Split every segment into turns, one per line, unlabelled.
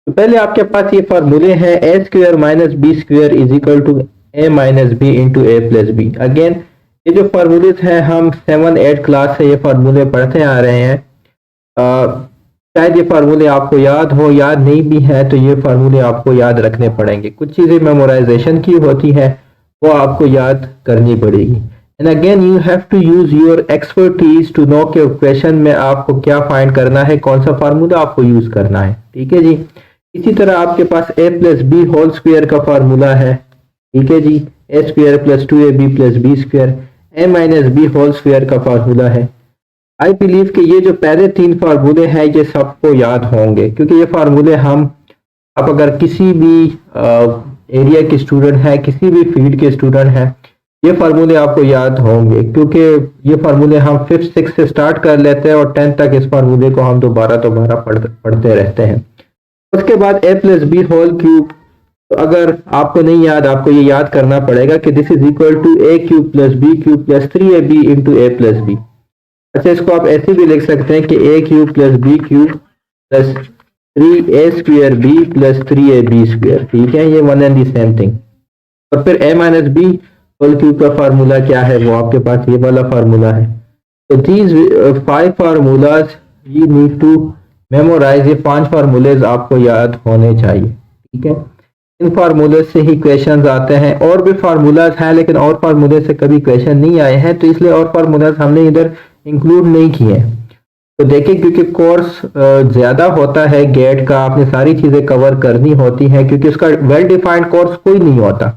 तो पहले आपके पास ये फार्मूले हैं A square minus B square is equal to A minus B into A plus B. Again ये जो फार्मूले हैं हम 7-8 क्लास से ये फार्मूले पढ़ते आ रहे हैं। शायद ये फार्मूले आपको याद हो, याद नहीं भी है तो ये फार्मूले आपको याद रखने पड़ेंगे। कुछ चीज़ें मेमोराइजेशन की होती है वो आपको याद करनी पड़ेगी। And again you have to use your expertise to know के क्वेश्चन में आपको क्या फाइंड करना है, कौन सा फार्मूला आपको यूज करना है। ठीक है जी। इसी तरह आपके पास A plus B whole square का फार्मूला है। ठीक है जी। A square plus 2ab plus B square, A minus B whole square का फार्मूला है। आई बिलीव कि ये जो पहले 3 फार्मूले हैं ये सबको याद होंगे, क्योंकि ये फार्मूले हम आप अगर किसी भी एरिया के स्टूडेंट हैं, किसी भी फील्ड के स्टूडेंट हैं, ये फार्मूले आपको याद होंगे, क्योंकि ये फार्मूले हम 5th 6th से स्टार्ट कर लेते हैं और 10th तक इस फार्मूले को हम दोबारा पढ़ते रहते हैं। उसके बाद ए प्लस बी होल क्यूब, तो अगर आपको नहीं याद, आपको ये याद करना पड़ेगा कि this is equal to A cube plus B cube plus 3ab into A plus B. अच्छा, इसको आप ऐसे भी लिख सकते हैं कि A cube plus B cube plus 3a square B plus 3ab square. ठीक है, ये one and the same thing. और फिर A minus B whole cube का फार्मूला क्या है, वो आपके पास ये वाला फार्मूला है। तो these 5 formulas you need to memorise. ये 5 फार्मूलेज आपको याद होने चाहिए। ठीक है, इन फार्मूले से ही क्वेश्चंस आते हैं। और भी फार्मूलाज हैं लेकिन और फार्मूले से कभी क्वेश्चन नहीं आए हैं, तो इसलिए और फार्मूलाज हमने इधर इंक्लूड नहीं किए हैं। तो देखिए, क्योंकि कोर्स ज़्यादा होता है गेट का, आपने सारी चीज़ें कवर करनी होती हैं, क्योंकि उसका वेल डिफाइंड कोर्स कोई नहीं होता।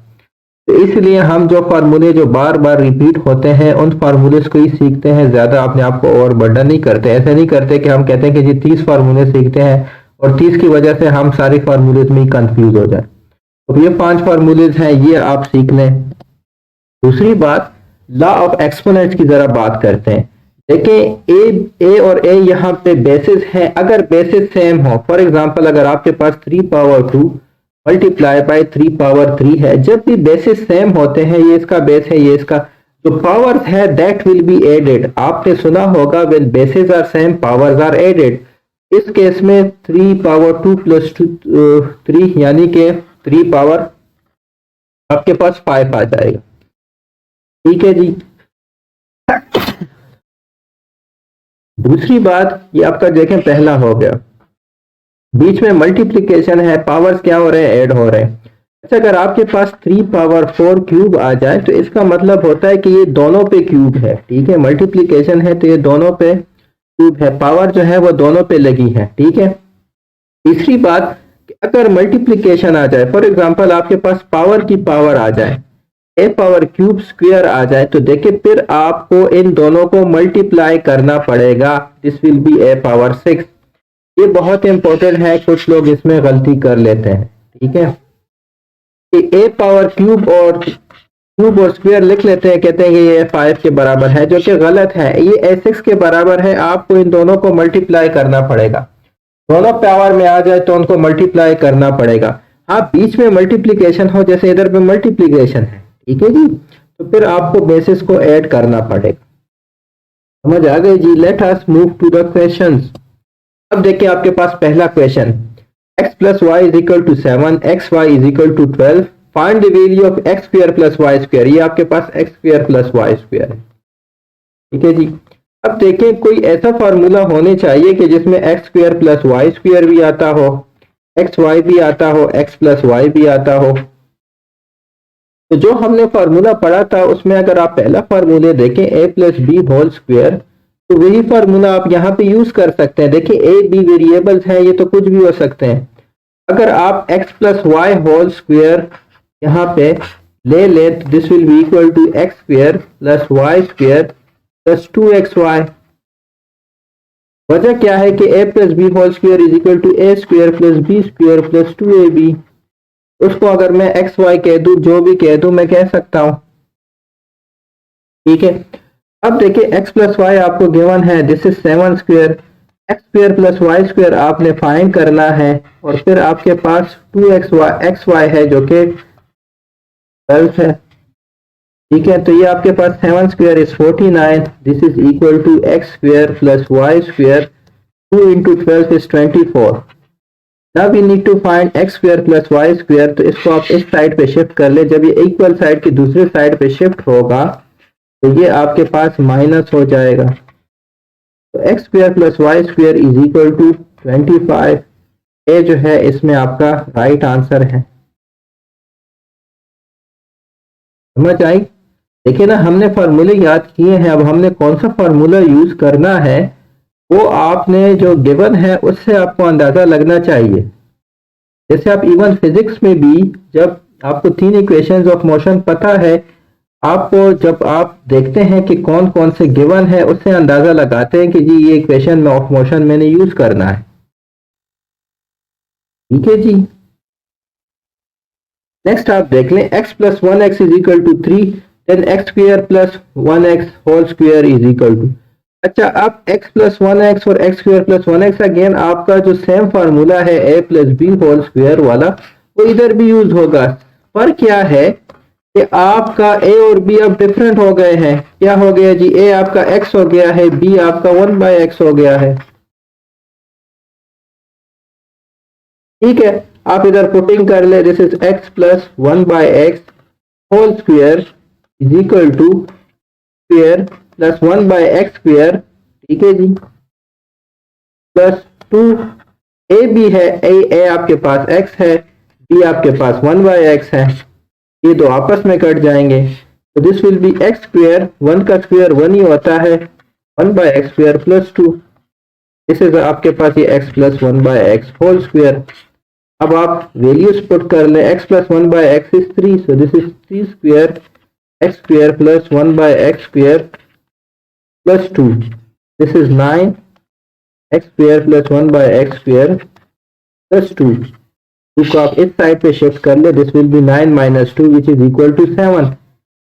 तो इसलिए हम जो फार्मूले जो बार बार रिपीट होते हैं उन फार्मूलेस को ही सीखते हैं, ज़्यादा अपने आप को और बर्डन नहीं करते। ऐसे नहीं करते कि हम कहते हैं कि जी 30 फार्मूले सीखते हैं और 30 की वजह से हम सारे फार्मूलेज में ही कंफ्यूज हो जाए। तो ये 5 फार्मूलेज हैं, ये आप सीख लें। दूसरी बात, लॉ ऑफ एक्सपोनेंट्स की ज़रा बात करते हैं। देखिए, ए और ए यहाँ पे बेसिस हैं। अगर बेसिस सेम हो, फॉर एग्जांपल अगर आपके पास 3 पावर 2 मल्टीप्लाई बाय 3 पावर 3 है, जब भी बेसिस सेम होते हैं, ये इसका बेस है, ये इसका, जो पावर्स है दैट विल बी एडेड। आपने सुना होगा when bases are same powers are added. इस केस में 3 पावर 2 प्लस 3 यानी कि 3 पावर आपके पास 5 आ जाएगा। ठीक है जी। दूसरी बात, ये आपका देखें पहला हो गया, बीच में मल्टीप्लिकेशन है, पावर्स क्या हो रहे हैं, ऐड हो रहे हैं। अच्छा, अगर आपके पास 3 पावर 4 क्यूब आ जाए तो इसका मतलब होता है कि ये दोनों पे क्यूब है। ठीक है, मल्टीप्लिकेशन है तो ये दोनों पे क्यूब है, पावर जो है वो दोनों पे लगी है। ठीक है। तीसरी बात, अगर मल्टीप्लिकेशन आ जाए, फॉर एग्जांपल आपके पास पावर की पावर आ जाए, ए पावर क्यूब स्क्वायर आ जाए, तो देखिए फिर आपको इन दोनों को मल्टीप्लाई करना पड़ेगा। This will B A power 6। ये बहुत इंपॉर्टेंट है, कुछ लोग इसमें गलती कर लेते हैं। ठीक है, कि ए पावर क्यूब और स्क्वायर लिख लेते हैं, कहते हैं कि ये 5 के बराबर है, जो कि गलत है। ये ए6 के बराबर है। आपको इन दोनों को मल्टीप्लाई करना पड़ेगा। दोनों पावर में आ जाए तो उनको मल्टीप्लाई करना पड़ेगा। हाँ, बीच में मल्टीप्लिकेशन हो, जैसे इधर पे मल्टीप्लिकेशन है, ठीक है जी, तो फिर आपको बेसिस को ऐड करना पड़ेगा। समझ आ गई जी। Let us move to the questions. अब देखिए, आपके पास पहला question, x plus Y is equal to 7, X Y is equal to 12, find the value of X square plus Y square. ये आपके पास X square plus Y square है। ठीक है जी। अब देखें, कोई ऐसा फार्मूला होने चाहिए कि जिसमें x square plus Y square भी आता हो, एक्स वाई भी आता हो, एक्स प्लस वाई भी आता हो। तो जो हमने फार्मूला पढ़ा था उसमें अगर आप पहला फार्मूला देखें, ए प्लस बी होल स्क्वायर, तो वही फार्मूला आप यहाँ पे यूज कर सकते हैं। देखिए, ए बी वेरिएबल्स हैं, ये तो कुछ भी हो सकते हैं। अगर आप x plus y whole square यहाँ पे ले ले, this will be equal to x square plus Y square plus 2xy। वजह क्या है कि a plus B whole square is equal to a square plus B square plus 2ab। उसको अगर मैं एक्स वाई कह दूं, जो भी कह दूं, मैं कह सकता हूं। ठीक है। अब देखिए, x प्लस वाई आपको गिवन है, this is 7 square, x square plus Y square आपने फाइंड करना है, और फिर आपके पास 2xy है जो कि 12 है। ठीक है, तो ये आपके पास 7 square is 49, this is equal to x square plus Y square 2 into 12 is 24। Now we need to find x square plus Y square. तो इसको आप इस साइड पे शिफ्ट कर ले। जब ये इक्वल साइड की दूसरी साइड पे शिफ्ट होगा तो ये आपके पास माइनस हो जाएगा। तो x square plus Y square is equal to 25। ये जो है इसमें आपका राइट आंसर है। समझ आई? देखिए ना, हमने फार्मूले याद किए हैं। अब हमने कौन सा फार्मूला यूज करना है वो आपने जो गिवन है उससे आपको अंदाजा लगना चाहिए। जैसे आप इवन फिजिक्स में भी जब आपको तीन इक्वेशंस ऑफ मोशन पता है, आपको जब आप देखते हैं कि कौन कौन से गिवन है उससे अंदाजा लगाते हैं कि जी ये इक्वेशन में ऑफ मोशन मैंने यूज करना है। ठीक है जी। नेक्स्ट आप देख लें, x plus one x is equal to 3, then x square plus one x whole square is equal to. अच्छा, अब x प्लस वन एक्स और x square plus one x, again आपका जो सेम फार्मूला है a plus B whole square वाला वो इधर भी यूज होगा। पर क्या है कि आपका a और b अब डिफरेंट हो गए हैं। क्या हो गया जी? a आपका x हो गया है, b आपका 1/x हो गया है। ठीक है, आप इधर पुटिंग कर ले, this is x plus 1/x whole square is equal to square plus 1/x square. ठीक है जी, प्लस 2 ए बी है, ए आपके पास x है, b आपके पास 1/x है। ये दो आपस में कट जाएंगे तो this will B x square, 1 का स्क्वायर 1 ही होता है, 1/x square plus 2। This is आपके पास ये x plus 1/x whole square. अब आप वैल्यूज पुट कर लें, x plus 1/x is 3, so this is 3 square x square plus 1/x square plus 2, this is 9 x square plus 1/x square plus 2। को आप इस साइड पे शिफ्ट कर ले, this will be 9 minus 2 which is equal to 7।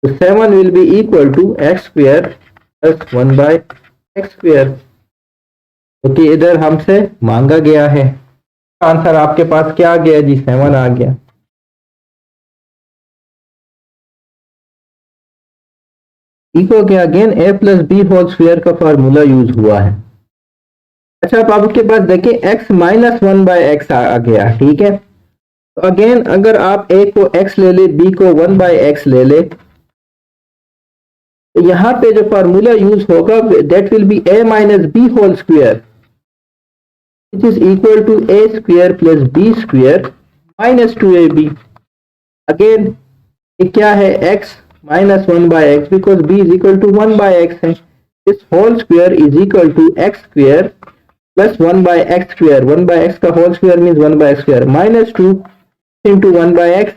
तो 7 will be equal to x square plus 1/x square. क्योंकि इधर हमसे मांगा गया है। आंसर आपके पास क्या आ गया जी? 7 आ गया। ठीक हो गया। Again a plus B whole square का फॉर्मूला यूज हुआ है। अच्छा, अब आपके पास देखिए x माइनस 1/x आ गया। ठीक है, तो अगेन अगर आप a को x ले ले, b को 1/x ले ले, तो यहां पे जो फॉर्मूला यूज होगा that will be a minus B whole square which is equal to a square plus b square minus 2ab। Again ये क्या है? x minus 1/x because b is equal to 1/x है। इस whole square is equal to x square plus 1/x square, 1/x का whole square means 1/x square minus 2 into 1/x।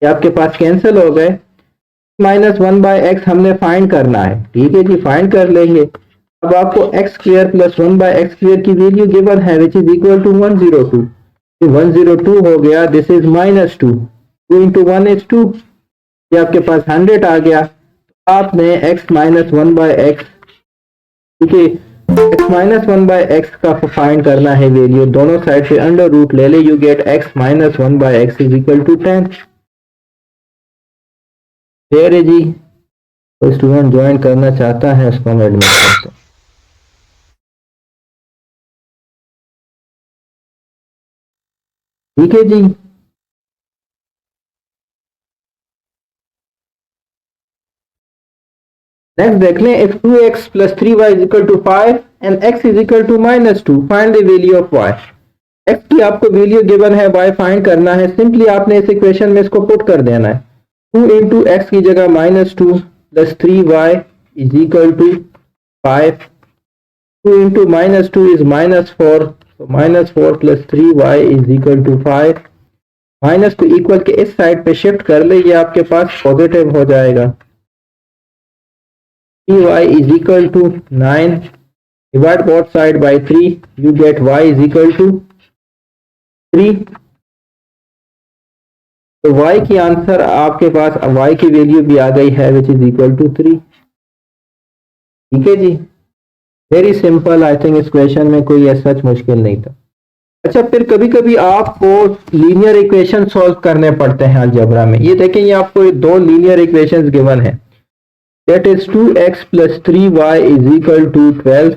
ये आपके पास cancel हो गए। माइनस 1/x हमने find करना है। ठीक है जी, फाइंड कर लेंगे। अब आपको x square plus 1/x square की वैल्यू गिवन है विच इज इक्वल टू 102। 102 हो गया, this is minus 2, 2 into 1 is 2। ये आपके पास 100 आ गया। आपने x माइनस 1/x, ठीक है, x माइनस 1/x का फाइंड करना है वैल्यू। दोनों साइड से अंडर रूट ले ले, you get x minus 1/x is equal to 10। Clear है जी? कोई स्टूडेंट ज्वाइन करना चाहता है उसको हम एडमिट करते हैं। ठीक है जी। नेक्स्ट देख लें, if 2x plus 3y is equal to 5 and x is equal to -2, find the value of y। x की आपको वैल्यू गिवन है, y फाइंड करना है। सिंपली आपने इस इक्वेशन में इसको पुट कर देना है। 2 इंटू एक्स की जगह -2 plus 3y is equal to 5। 2 into -2 is -4, so -4 plus 3y is equal to 5। Minus को इक्वल के इस साइड पे शिफ्ट कर ले, ये आपके पास पॉजिटिव हो जाएगा। 3y is equal to 9, divide both side by 3, you get y is equal to 3। तो y की आंसर आपके पास y की वैल्यू भी आ गई है विच इज इक्वल टू 3। ठीक है जी, वेरी सिंपल। आई थिंक इस क्वेश्चन में कोई ऐसा सच मुश्किल नहीं था। अच्छा, फिर कभी कभी आपको लीनियर इक्वेशन सॉल्व करने पड़ते हैं अलजेब्रा में। ये देखें, ये आपको दो लीनियर इक्वेशंस गिवन है, that is 2x plus 3y is equal to 12,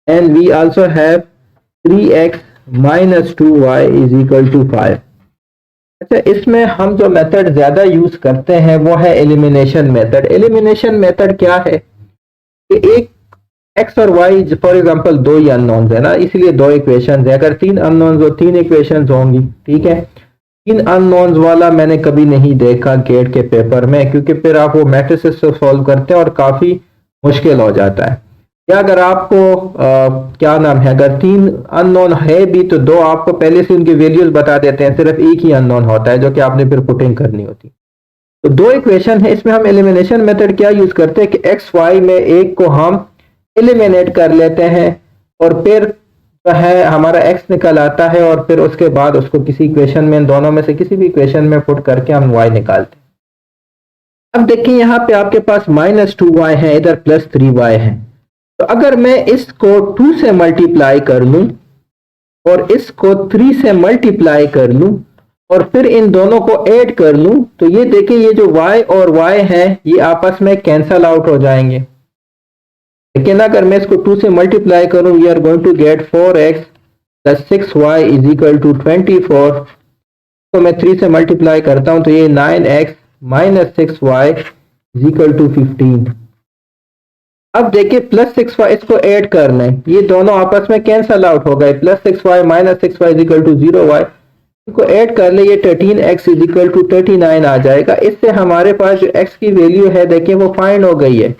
and we also have 3x minus 2y is equal to 5। अच्छा, इसमें हम जो मेथड ज्यादा यूज करते हैं वो है एलिमिनेशन मेथड। एलिमिनेशन मेथड क्या है कि एक एक्स और वाई फॉर एग्जांपल दो ही अननोन्स है ना, इसलिए दो इक्वेशंस है। अगर तीन अननोन्स हो तीन इक्वेशंस होंगी, ठीक है। तीन अननोन्स वाला मैंने कभी नहीं देखा गेट के पेपर में, क्योंकि फिर आप वो मैट्रिसेस से सॉल्व करते हैं और काफी मुश्किल हो जाता है। या अगर आपको क्या नाम है, अगर तीन अननोन है भी तो दो आपको पहले से उनकी वैल्यूज बता देते हैं, सिर्फ एक ही अननोन होता है जो कि आपने फिर पुटिंग करनी होती है। तो दो इक्वेशन है, इसमें हम एलिमिनेशन मेथड क्या यूज करते हैं कि एक्स वाई में एक को हम एलिमिनेट कर लेते हैं और फिर जो है हमारा एक्स निकल आता है और फिर उसके बाद उसको किसी इक्वेशन में, दोनों में से किसी भी इक्वेशन में पुट करके हम वाई निकालते हैं। अब देखिए यहाँ पे आपके पास माइनस 2y है, इधर प्लस 3y है। तो अगर मैं इसको 2 से मल्टीप्लाई कर लूं और इसको 3 से मल्टीप्लाई कर लूं और फिर इन दोनों को ऐड कर लूं, तो ये देखिए ये जो y और y है ये आपस में कैंसल आउट हो जाएंगे। लेकिन अगर मैं इसको 2 से मल्टीप्लाई करूं, we are going to get 4x plus 6y is equal to 24। तो मैं 3 से मल्टीप्लाई करता हूं तो ये 9x minus 6y is equal to 15। अब देखिए प्लस 6y इसको ऐड करना है, ये दोनों आपस में कैंसल आउट हो गए। Plus 6y minus 6y is equal to 0y, इसको ऐड कर ले, ये 13x इज इक्वल टू 39 आ जाएगा। इससे हमारे पास जो x की वैल्यू है देखिए वो फाइंड हो गई है।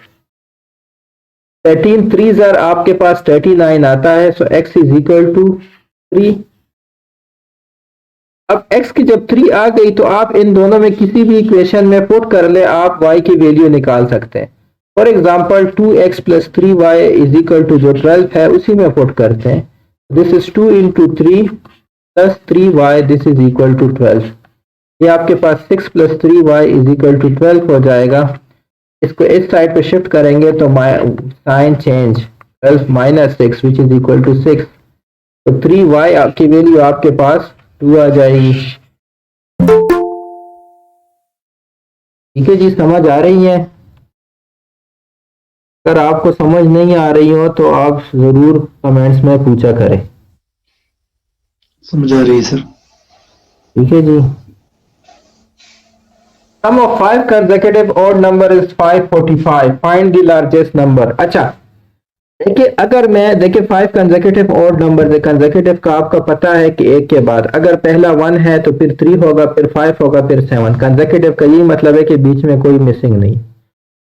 13 3 ज़र आपके पास 39 आता है। सो x इज इक्वल टू 3। अब x की जब 3 आ गई तो आप इन दोनों में किसी भी इक्वेशन में पुट कर ले, आप y की वैल्यू निकाल सकते हैं। For example 2x plus 3y is equal to जो 12 है उसी में पुट करते हैं। This is 2 into 3 plus 3y, this is equal to 12। ये आपके पास 6 plus 3y is equal to 12 हो जाएगा। इसको इस साइड पे शिफ्ट करेंगे तो sign change, 12 minus 6 which is equal to 6। तो 3y की वैल्यू आपके पास 2 आ जाएगी। ठीक है जी, समझ आ रही है? अगर आपको समझ नहीं आ रही हो तो आप जरूर कमेंट्स में पूछा करें।
समझ आ रही है सर।
ठीक है जी। Sum of 5 consecutive odd number is 545. Find the largest number. अच्छा देखिए, अगर मैं देखिए 5 कंसेक्यूटिव ऑड नंबर है। कंसेक्यूटिव का आपका पता है कि एक के बाद अगर पहला 1 है तो फिर 3 होगा, फिर 5 होगा, फिर 7। कंसेक्यूटिव का यही मतलब है कि बीच में कोई मिसिंग नहीं।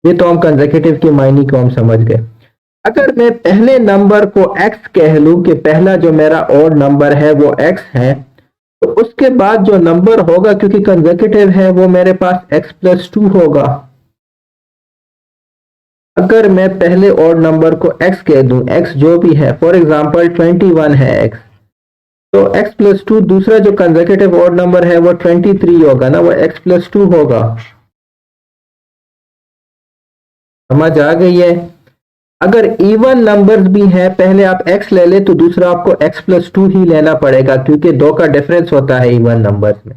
ये तो हम कंसेक्यूटिव की मायने को हम समझ गए। अगर मैं पहले नंबर को x कह लूं कि पहला जो मेरा ऑड नंबर है वो x है, तो उसके बाद जो नंबर होगा क्योंकि कंसेक्यूटिव है वो मेरे पास x प्लस 2 होगा। अगर मैं पहले ऑड नंबर को x कह दूं, x जो भी है, फॉर एग्जांपल 21 है x, तो x प्लस 2, दूसरा जो कंसेक्यूटिव ऑड नंबर है वो 23 होगा ना, वो x प्लस 2 होगा। समझ आ गई है? अगर इवन नंबर्स भी हैं, पहले आप x ले ले तो दूसरा आपको x प्लस 2 ही लेना पड़ेगा, क्योंकि दो का डिफरेंस होता है इवन नंबर्स में।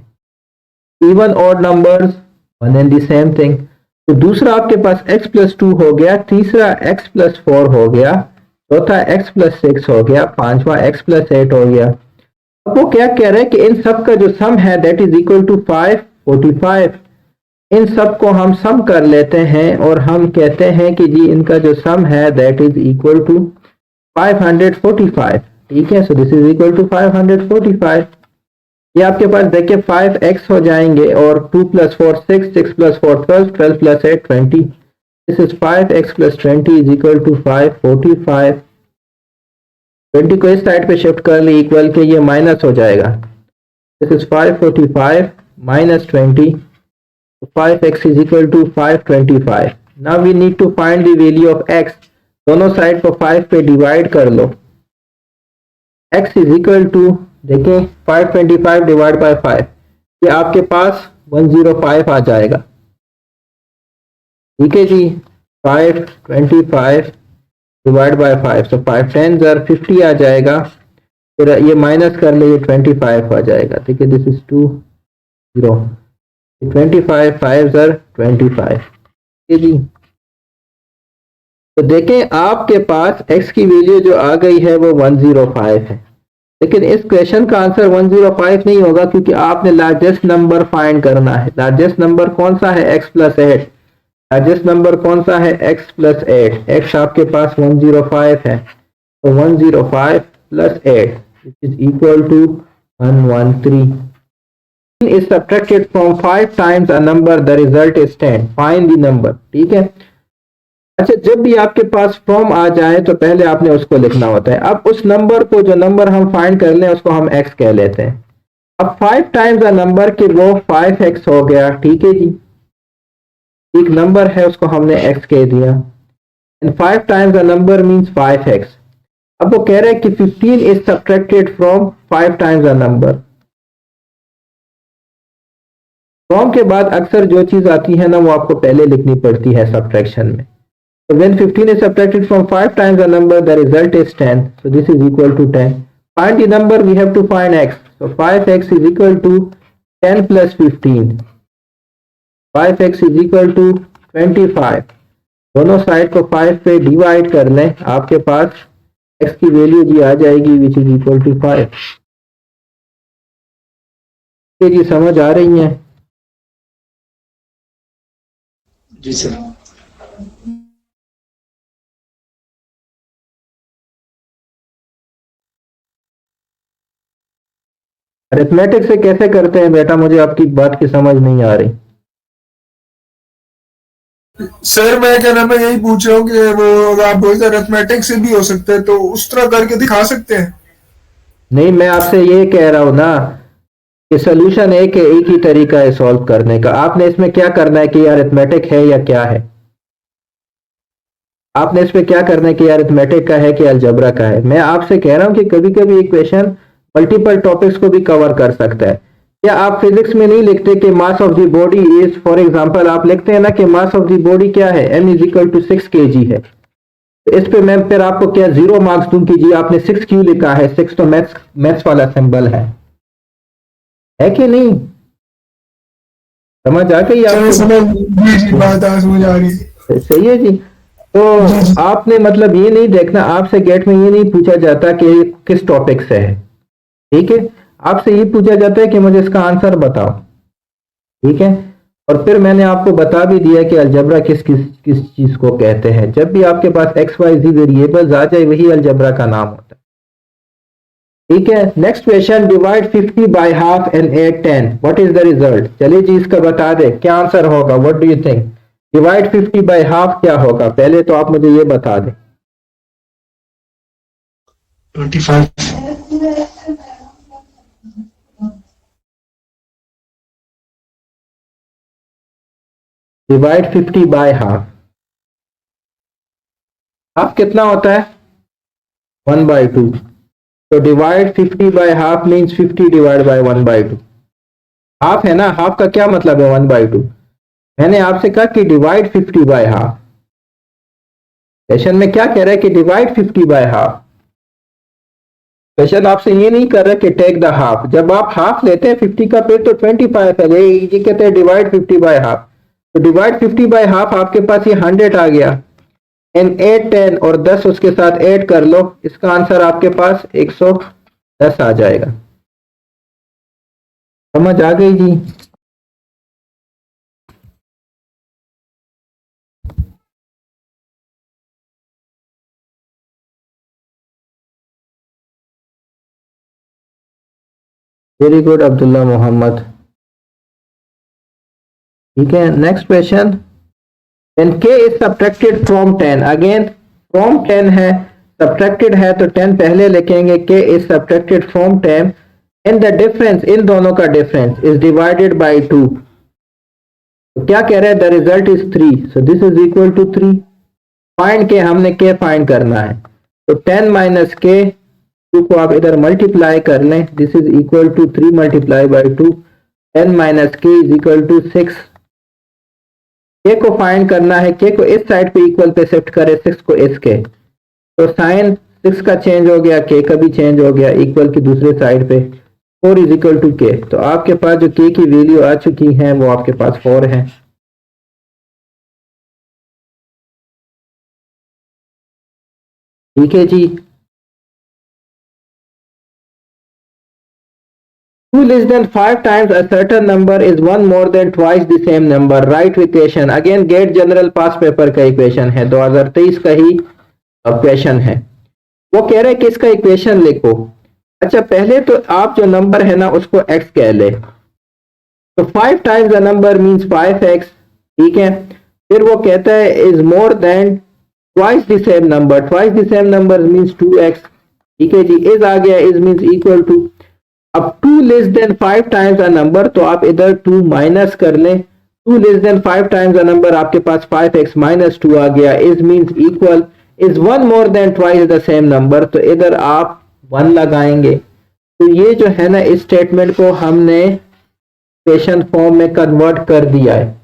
Even odd numbers one and the same thing. तो दूसरा आपके पास x प्लस 2 हो गया, तीसरा x प्लस 4 हो गया, चौथा x प्लस 6 हो गया, पांचवा x प्लस 8 हो गया। अब वो क्या कह रहे हैं कि इन सब का जो सम है दैट इज इक्वल टू 545। इन सब को हम सम कर लेते हैं और हम कहते हैं कि जी इनका जो सम है दैट इज इक्वल टू 545। ठीक है, so this is equal to 545। ये आपके पास देखिए 5x हो जाएंगे और 2 plus 4 6, 6 plus 4 12, 12 plus 8 20। This is 5x plus 20 is equal to 545। 20 को इस साइड पे शिफ्ट कर ले इक्वल के, ये माइनस हो जाएगा। This is 545 minus 20, 5x is equal to 525. Now we need to find the value of x. दोनों साइड को 5 पे डिवाइड कर लो। x is equal to देखें 525 डिवाइड बाय 5, ये आपके पास 105 आ जाएगा। ठीक है जी, 525 डिवाइड बाय 5, तो 5 10 ज़र 50 आ जाएगा। फिर ये माइनस कर ले, ये 25 आ जाएगा। ठीक है, दिस इज 2 0 25 5 ज़र 25। ठीक जी, तो देखें आपके पास x की वैल्यू जो आ गई है वो 105 है। लेकिन इस क्वेश्चन का आंसर 105 नहीं होगा क्योंकि आपने लार्जेस्ट नंबर फाइंड करना है। लार्जेस्ट नंबर कौन सा है? x plus 8। लार्जेस्ट नंबर कौन सा है? x plus 8। x आपके पास 105 है, तो 105 plus 8 is equal to 113 is subtracted from 5 times a number, the result is 10, find the number। ठीक है। अच्छा, जब भी आपके पास फ्रॉम आ जाए तो पहले आपने उसको लिखना होता है। अब उस नंबर को, जो नंबर हम फाइंड कर लें, उसको हम x कह लेते हैं। अब 5 टाइम्स अ नंबर की वो 5x हो गया। ठीक है जी, एक नंबर है उसको हमने x कह दिया, and 5 times a number means 5x। अब वो कह रहा है कि 15 is subtracted from 5 times a number. From के बाद अक्सर जो चीज आती है ना, वो आपको पहले लिखनी पड़ती है सब्ट्रैक्शन में। So when 15 is subtracted from 5 times a number, the result is 10. So this is equal to 10. Find the number, we have to find x. So 5x is equal to 10 plus 15. 5x is equal to 25. दोनों side को 5 पे divide कर लें, आपके पास x की value जी आ जाएगी विच is equal to 5। ये जी समझ आ रही है?
जी सर।
अरिथमेटिक से कैसे करते हैं बेटा? मुझे आपकी बात की समझ नहीं आ रही।
सर मैं क्या नाम है यही पूछ रहा हूँ कि वो आप बोलते हैं अरिथमेटिक से भी हो सकता है, तो उस तरह करके दिखा सकते हैं।
नहीं, मैं आपसे ये कह रहा हूं ना कि सोल्यूशन एक ही तरीका है सॉल्व करने का। आपने इसमें क्या करना है कि अरिथमेटिक है या क्या है? आपने इसमें क्या करना है कि अरिथमेटिक का है कि अलजेब्रा का है? मैं आपसे कह रहा हूं कि कभी कभी एक क्वेश्चन मल्टीपल टॉपिक्स को भी कवर कर सकता है। क्या आप फिजिक्स में नहीं लिखते कि mass of the body is, for example आप लिखते हैं ना कि मास ऑफ द बॉडी क्या है? m is equal to 6 kg है। तो इस पे मैं फिर आपको क्या 0 मार्क्स दूं कि जी आपने 6 क्यों लिखा है? 6 तो मैथ्स मैथ्स वाला सिंबल है कि नहीं? समझ आ गई
चलो
आपको?
समझ, जी जी बात आज समझ आ रही है।
सही है जी। तो
जी जी।
आपने मतलब ये नहीं देखना, आपसे गेट में ये नहीं पूछा जाता कि किस टॉपिक से है। ठीक है, आपसे ये पूछा जाता है कि मुझे इसका आंसर बताओ। ठीक है, और फिर मैंने आपको बता भी दिया कि अलजेब्रा किस चीज को कहते हैं। जब भी आपके पास एक्स वाई जी वेरिएबल्स आ जाए, वही अलजेब्रा का नाम होता है। ठीक है, next question, divide 50 by half and add 10, what is the result? चलिए जी, इसका बता दे क्या आंसर होगा। What do you think? Divide 50 by half क्या होगा? पहले तो आप मुझे ये बता दें।
25।
डिवाइड 50 बाय हाफ, हाफ कितना होता है? 1/2। तो divide 50 by half means 50 divide by 1/2। Half है ना, हाफ का क्या मतलब है? 1/2। मैंने आपसे कहा कि डिवाइड 50 बाय हाफ। क्वेश्चन में क्या कह रहा है कि डिवाइड 50 बाय हाफ। क्वेश्चन आपसे ये नहीं कर रहा कि टेक द हाफ। जब आप हाफ लेते हैं 50 का फिर तो 25 है, ये कहते हैं डिवाइड 50 बाय हाफ। तो डिवाइड 50 बाय हाफ, आपके पास ये 100 आ गया, एंड 8 10 और 10 उसके साथ ऐड कर लो, इसका आंसर आपके पास 110 आ जाएगा। समझ आ गई जी? Very good Abdullah Mohammad. ठीक है, next question, when k is subtracted from 10, again from 10 है, subtracted है तो 10 पहले लिखेंगे। k is subtracted from 10 and the difference, इन दोनों का difference is divided by 2। तो क्या कह रहा है? the result is 3, so this is equal to 3। Find के, हमने k फाइंड करना है, तो 10 माइनस k, 2 को आप इधर मल्टीप्लाई कर लें, this is equal to 3 multiply by 2। 10 minus k is equal to 6। K को फाइंड करना है, के को इस साइड पे इक्वल पे शिफ्ट करें, 6 को इसके, तो साइन 6 का चेंज हो गया, के का भी चेंज हो गया, इक्वल की दूसरे साइड पे 4 इज इक्वल टू के। तो आपके पास जो के की वैल्यू आ चुकी है वो आपके पास 4 है। ठीक है जी। 2 less than 5 times a certain number is 1 more than twice the same number. Write equation. Again GAT general past paper का इक्वेशन है, 2023 का ही क्वेश्चन है। वो कह रहे हैं कि इसका इक्वेशन लिखो। अच्छा, पहले तो आप जो नंबर है ना उसको x कह ले, तो 5 times the number means 5x, ठीक है। फिर वो कहता है is more than twice the same number, twice the same number means 2x, ठीक है जी। इज आ गया, इज मींस इक्वल टू। अब 2 less than 5 times a number, तो आप इधर 2 माइनस कर लें। 2 less than 5 times a number, आपके पास 5x माइनस 2 आ गया। Is means equal, is 1 more than twice the same number, तो इधर आप 1 लगाएंगे। तो ये जो है ना, इस स्टेटमेंट को हमने इक्वेशन फॉर्म में कन्वर्ट कर दिया है।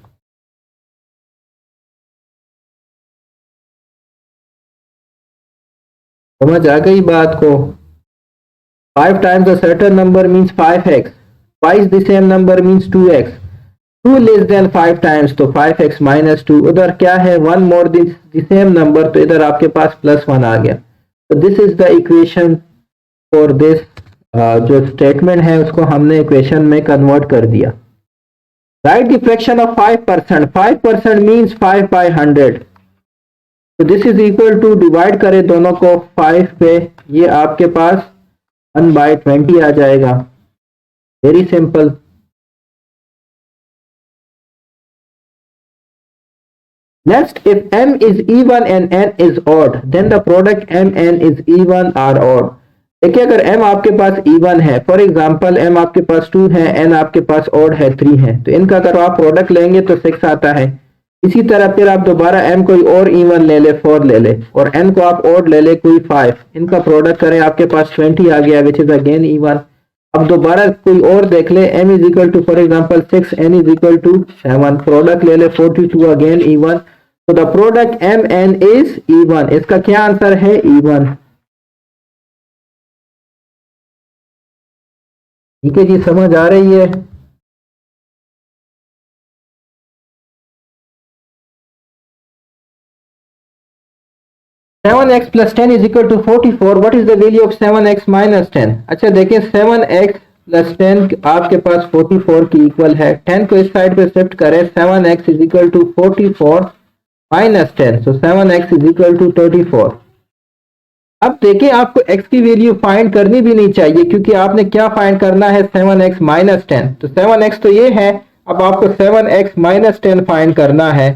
समझ आ गई बात को? 5 times a certain number means 5x, twice the same number means 2x, 2 less than 5 times तो 5x minus 2, उधर क्या है 1 more the same number, तो इधर आपके पास प्लस 1 आ गया। तो this is the equation for this, जो स्टेटमेंट है उसको हमने इक्वेशन में कन्वर्ट कर दिया। Right the fraction of 5%, 5% means 5 by 100, तो this is equal to, divide करें दोनों को 5 पे, ये आपके पास 1 by 20 आ जाएगा। Very simple. Next, if m is even and n is odd, then the product m n is even or odd। देखिए, अगर m आपके पास even है, फॉर एग्जांपल m आपके पास 2 है, n आपके पास odd है 3 है, तो इनका अगर आप प्रोडक्ट लेंगे तो 6 आता है। इसी तरह फिर आप दोबारा m कोई और इवन ले ले, 4 ले ले, और n को आप odd ले ले कोई 5, इनका प्रोडक्ट करें, आपके पास 20 आ गया, विच इज अगेन इवन। अब दोबारा कोई और देख ले, m is equal to for example 6, n is equal to 7, product ले ले 42, अगेन इवन। तो the product m n is even, इसका क्या आंसर है? इवन। ठीक है जी, समझ आ रही है? Seven x plus 10 is equal to 44। What is the value of 7x minus 10? अच्छा देखिए, 7x प्लस 10 आपके पास 44 की इक्वल है। 10 को इस साइड पे शिफ्ट करें, 7x is equal to 44 minus 10, so 7x is equal to 34। अब देखिए, आपको x की वैल्यू फाइंड करनी भी नहीं चाहिए, क्योंकि आपने क्या फाइंड करना है? 7x माइनस 10, तो 7x तो ये है, अब आपको 7x माइनस 10 फाइंड करना है।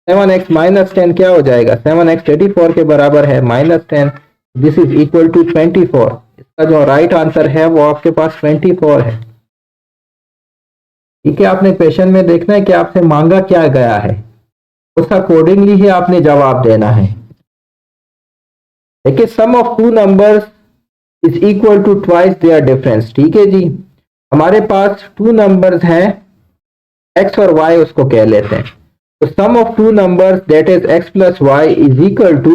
7x माइनस 10 क्या हो जाएगा? 7x 34 के बराबर है, minus 10, this is equal to 24। इसका जो राइट आंसर है वो आपके पास 24 है। ठीक है, आपने क्वेश्चन में देखना है कि आपसे मांगा क्या गया है, उस अकॉर्डिंगली ही आपने जवाब देना है। देखिए, sum of two numbers is equal to twice their difference. ठीक है जी, हमारे पास टू नंबर्स हैं, x और y उसको कह लेते हैं। तो sum of two numbers that is x plus Y is equal to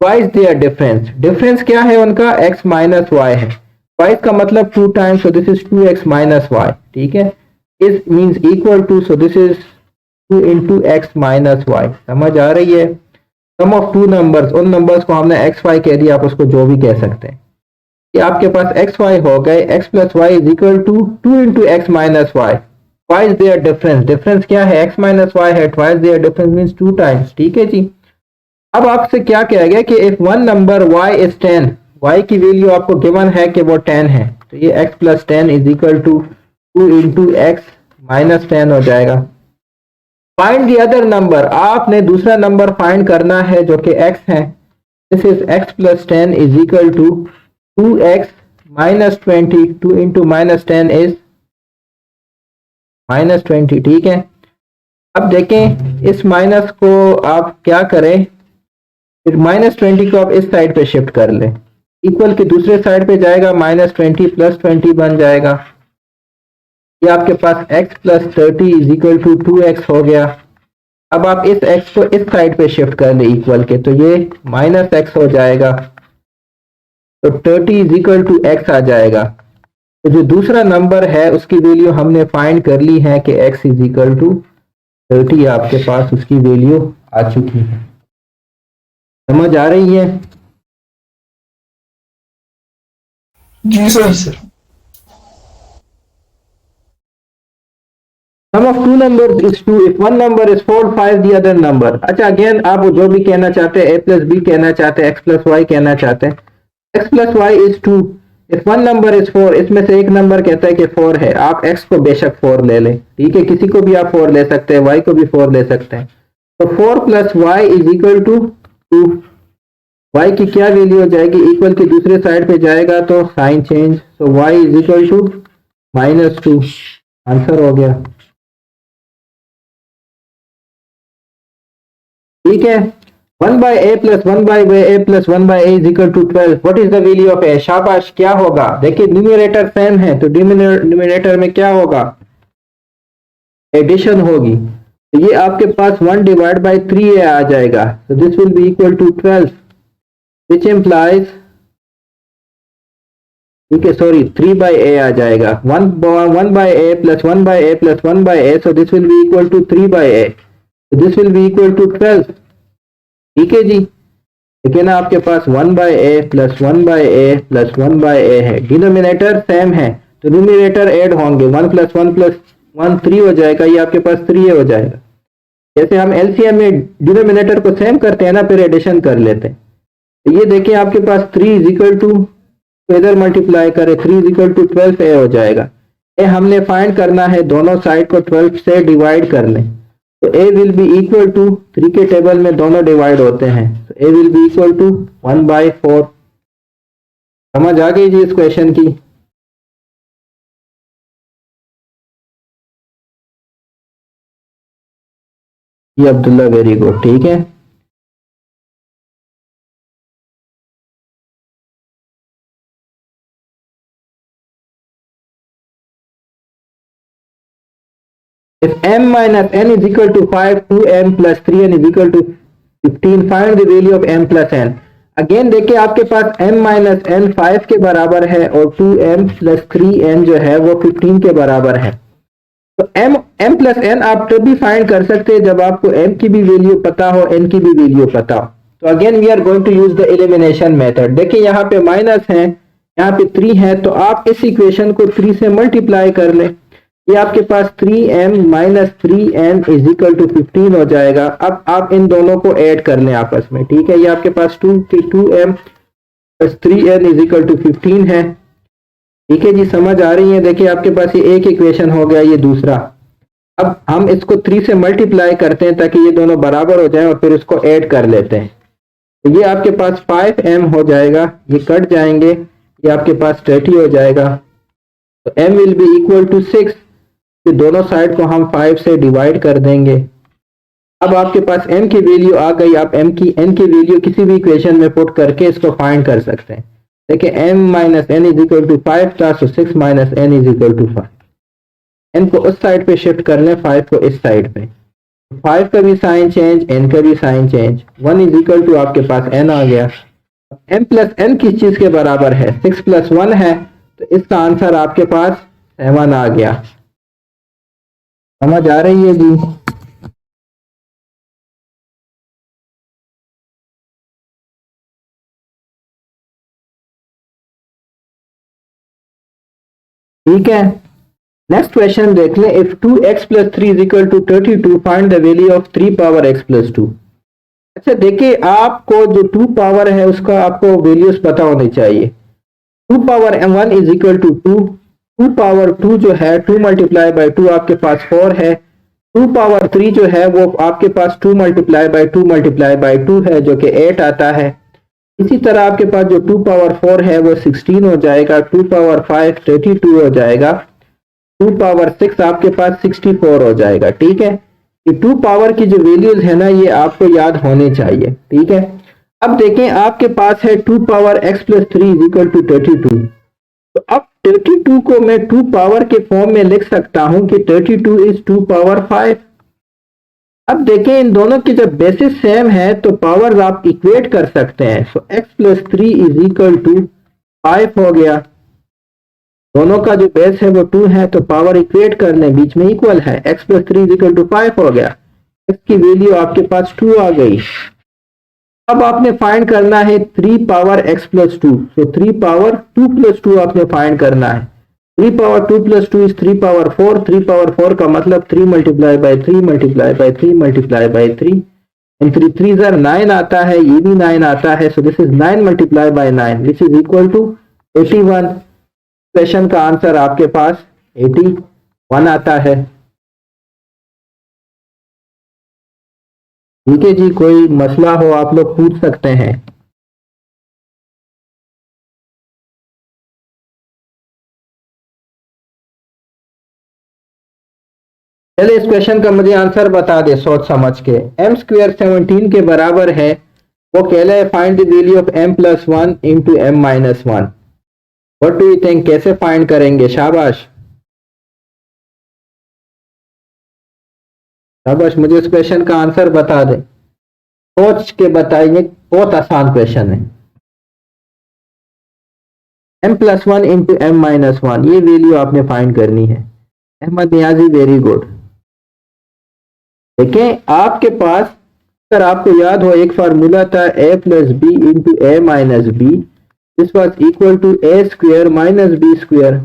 twice their difference. Difference क्या है उनका? x माइनस वाई है। ट्वाइस का मतलब 2 times, so this is 2x minus Y. ठीक है, is means equal to, so this is 2 into x minus y. समझ आ रही है? सम ऑफ टू नंबर्स, उन नंबर्स को हमने एक्स वाई कह दिया, आप उसको जो भी कह सकते हैं। कि आपके पास एक्स वाई हो गए, x plus Y is equal to 2 into x minus y, twice their difference. Difference क्या है? एक्स माइनस वाई है, twice their difference means 2 times. ठीक है जी। अब आपसे क्या कहा गया कि if one number y is 10, y की वैल्यू आपको गिवन है कि वो 10 है, तो ये x plus 10 is equal to 2 into x minus 10 हो जाएगा। फाइंड दी अदर नंबर, आपने दूसरा नंबर फाइंड करना है जो कि x है। This is x plus 10 is equal to 2x minus 20, 2 into minus 10 is minus 20। ठीक है, अब देखें इस माइनस को आप क्या करें, फिर माइनस 20 को आप इस साइड पे शिफ्ट कर लें, इक्वल के दूसरे साइड पे जाएगा, माइनस 20 प्लस 20 बन जाएगा। ये आपके पास x plus 30 is equal to 2x हो गया। अब आप इस x को इस साइड पे शिफ्ट कर लें इक्वल के, तो ये माइनस x हो जाएगा, तो 30 इज इक्वल टू x आ जाएगा। तो जो दूसरा नंबर है उसकी वैल्यू हमने फाइंड कर ली है कि x इज इक्वल टू 30, आपके पास उसकी वैल्यू आ चुकी है। समझ आ रही है?
जी sir.
Sum of two number is 2 if one number is 4 5 the other number. अच्छा अगेन आप जो भी कहना चाहते हैं, a प्लस बी कहना चाहते हैं, x प्लस वाई कहना चाहते हैं। x plus Y is 2 if one number is 4, इसमें से एक नंबर कहता है कि 4 है, आप x को बेशक 4 ले लें, ठीक है, किसी को भी आप 4 ले सकते हैं, y को भी 4 ले सकते हैं। तो 4 plus Y is equal to 2। y की क्या वैल्यू हो जाएगी, इक्वल की दूसरे साइड पे जाएगा तो साइन चेंज, तो y is equal to -2। Answer हो गया, ठीक है। 1 by A plus 1 by A plus 1 by A is equal to 12। What is the value of A? शाबाश, क्या होगा? देखिए न्यूमरेटर सेम है तो डिनोमिनेटर में क्या होगा, एडिशन होगी। तो ये आपके पास 1 डिवाइड बाय 3a आ जाएगा, तो this will be equal to 12 which implies, ठीक है, सॉरी 3 बाय ए आ जाएगा। 1 by A plus 1 by A plus 1 by a, so this will be equal to 3 by a, so this will be equal to 12, ठीक है जी। लेकिन आपके पास 1 by A plus 1 by A plus 1 by ए है, denominator same है तो numerator add होंगे, 1 plus 1 plus 1 3 हो जाएगा, ये आपके पास 3 हो जाएगा। जैसे हम एलसीएम में डिनोमिनेटर को सेम करते हैं ना, फिर एडिशन कर लेते हैं। तो ये देखिए आपके पास 3 इज इक्वल टू, इधर मल्टीप्लाई करें, 3 इज इक्वल टू 12 ए हो जाएगा। ए हमने फाइंड करना है, दोनों साइड को 12 से डिवाइड कर लें, तो a will be equal to, 3 के टेबल में दोनों डिवाइड होते हैं, तो a will be equal to 1/4। समझ आ गई जी इस क्वेश्चन की? ये अब्दुल्ला, वेरी गुड, ठीक है। If m minus n is equal to 5, 2m plus 3n is equal to 15, find the value of m plus n। Again देखिए आपके पास m माइनस n 5 के बराबर है और 2m प्लस 3n जो है वो 15 के बराबर है। तो m प्लस n आप तभी फाइंड कर सकते हैं जब आपको m की भी वैल्यू पता हो, n की भी वैल्यू पता हो। तो again we are going to use the elimination method. देखिए यहाँ पे माइनस है, यहाँ पे 3 है, तो आप इस इक्वेशन को 3 से मल्टीप्लाई कर लें, ये आपके पास 3m minus 3n is equal to 15 हो जाएगा। अब आप इन दोनों को ऐड कर लें आपस में, ठीक है। ये आपके पास 2m plus 3n is equal to 15 है, ठीक है जी, समझ आ रही है? देखिए आपके पास ये एक इक्वेशन हो गया, ये दूसरा। अब हम इसको 3 से मल्टीप्लाई करते हैं ताकि ये दोनों बराबर हो जाएं और फिर इसको ऐड कर लेते हैं। तो ये आपके पास 5m हो जाएगा, ये कट जाएंगे, ये आपके पास 30 हो जाएगा। तो m will be equal to 6, तो दोनों साइड को हम 5 से डिवाइड कर देंगे। अब आपके पास m की वैल्यू आ गई, आप n की वैल्यू किसी भी इक्वेशन में पुट करके इसको फाइंड कर सकते हैं। देखिए m minus n is equal to 5 था, तो 6 minus n is equal to 5। n को उस साइड पे शिफ्ट कर लें, 5 को इस साइड पे, 5 का भी साइन चेंज, n का भी sign change, 1 is equal to आपके पास n आ गया। m प्लस n किस चीज के बराबर है, 6 प्लस 1 है, तो इसका आंसर आपके पास 7 आ गया। समझ आ रही है जी? ठीक है, नेक्स्ट क्वेश्चन देख लें। If 2x plus 3 is equal to 32, find the value of 3 power x plus 2। अच्छा देखिए आपको जो 2 पावर है उसका आपको वैल्यूज पता होनी चाहिए। 2 power m1 is equal to 2, 2 power 2 जो है 2 मल्टीप्लाई बाई 2 आपके पास 4 है, 2 पावर 3 जो है वो आपके पास 2 मल्टीप्लाई बाई 2 मल्टीप्लाई बाई 2 है जो कि 8 आता है। इसी तरह आपके पास जो 2 पावर 4 है वो 16 हो जाएगा, 2 पावर 5 32 हो जाएगा, 2 पावर 6 आपके पास 64 हो जाएगा, ठीक है। ये 2 पावर की जो वैल्यूज है ना ये आपको याद होने चाहिए, ठीक है। अब देखें आपके पास है 2 power x plus 3 is equal to 32। तो अब 32 को मैं 2 पावर के फॉर्म में लिख सकता हूं कि 32 इज 2 पावर 5। अब देखें इन दोनों की जब बेसिस सेम है तो पावर्स आप इक्वेट कर सकते हैं। So x plus 3 is equal to 5 हो गया, दोनों का जो बेस है वो 2 है तो पावर इक्वेट कर लें, बीच में इक्वल है, x plus 3 is equal to 5 हो गया, x की वैल्यू आपके पास 2 आ गई। अब आपने फाइंड करना है 3 पावर x प्लस 2, तो 3 पावर 2 प्लस 2 आपने फाइंड करना है। 3 power 2 plus 2 is 3 power 4, 3 power 4 का मतलब 3 multiply by 3 multiply by 3 multiply by 3 and 3 3 जार 9 आता है, ये भी 9 आता है, so this is 9 multiply by 9 which is equal to 81। Question का आंसर आपके पास 81 आता है। ठीक है जी, कोई मसला हो आप लोग पूछ सकते हैं। पहले इस क्वेश्चन का मुझे आंसर बता दे सोच समझ के। एम स्क्वायर 17 के बराबर है, वो कह रहा है find the value of m plus 1 into M minus 1। What do you think, कैसे फाइंड करेंगे? शाबाश शाबाश, मुझे इस क्वेश्चन का आंसर बता दे, सोच के बताइए, बहुत आसान क्वेश्चन है। m plus 1 into M minus 1, ये वैल्यू आपने फाइंड करनी है। Ahmad Niazi, very good. देखें आपके पास, अगर आपको याद हो, एक फार्मूला था a plus B into A minus B, this was equal to A square minus B square.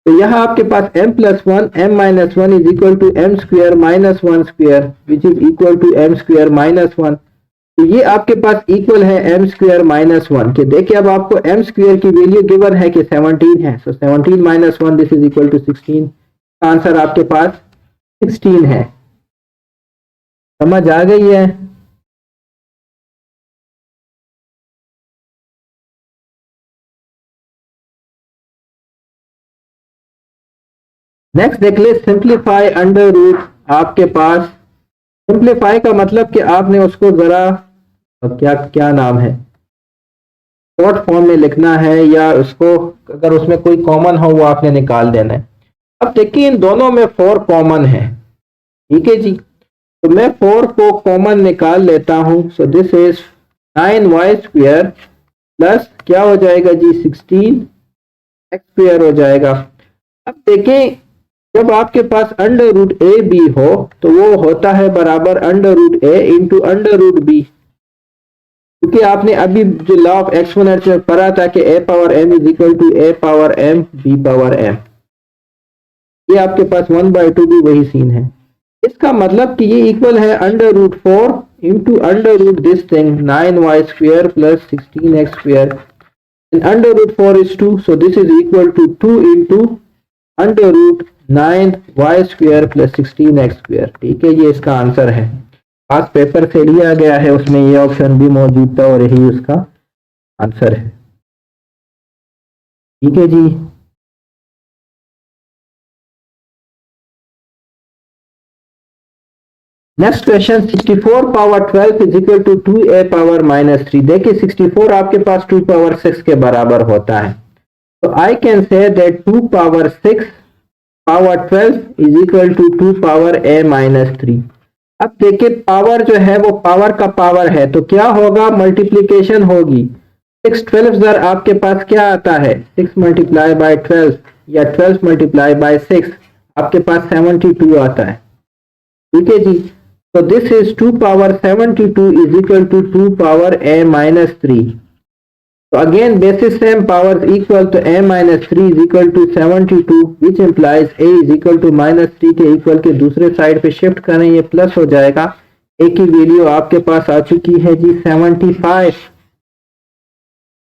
तो यहाँ आपके पास m plus 1 m minus 1 is equal to m square minus 1 square which is equal to m square minus 1। तो ये आपके पास equal है m square minus 1 के। देखिए अब आपको m स्क्वेयर की वैल्यू गिवन है कि 17 है, so 17 minus 1 this is equal to 16। Answer आपके पास 16 है। समझ आ गई है? नेक्स्ट देख ले, सिंप्लीफाई अंडर रूट। आपके पास सिंप्लीफाई का मतलब कि आपने उसको जरा क्या क्या नाम है, शॉर्ट फॉर्म में लिखना है, या उसको अगर उसमें कोई कॉमन हो वो आपने निकाल देना है। अब देखिए इन दोनों में 4 कॉमन है, ठीक है जी, तो मैं 4 को कॉमन निकाल लेता हूं। सो this is 9y square plus क्या हो जाएगा जी, 16x स्क्वेयर हो जाएगा। अब देखें जब आपके पास अंडर रूट ए बी हो तो वो होता है बराबर अंडर रूट ए इंटू अंडर रूट बी, क्योंकि आपने अभी जो लॉ ऑफ एक्सपोनेंट में पढ़ा था कि a power m is equal to a power m b power m, ये आपके पास 1/2 भी वही सीन है। इसका मतलब कि ये इक्वल है under root 4 into under root this thing 9y square plus 16x square, under root 4 is 2, so this is equal to 2 into under root 9y square plus 16x square. ठीक है, ये इसका आंसर है, पास पेपर से लिया गया है, उसमें ये ऑप्शन भी मौजूद था और यही उसका आंसर है। ठीक है जी, next question 64 power 12 is equal to 2a power minus 3। देखिए 64 आपके पास 2 पावर 6 के बराबर होता है, तो I can say that 2 power 6 power 12 is equal to 2 power a minus 3। अब देखिए पावर जो है वो पावर का पावर है, तो क्या होगा, मल्टीप्लीकेशन होगी। 6 12 जर आपके पास क्या आता है, 6 मल्टीप्लाई बाय 12 या 12 मल्टीप्लाई बाय 6 आपके पास 72 आता है। ठीक है जी, so this is 2 power 72 is equal to 2 power a minus 3. So again basis same powers equal to a minus 3 is equal to 72, which implies a is equal to minus 3 के equal के दूसरे side पे shift करें, ये plus हो जाएगा। a की value आपके पास आ चुकी है जी 75।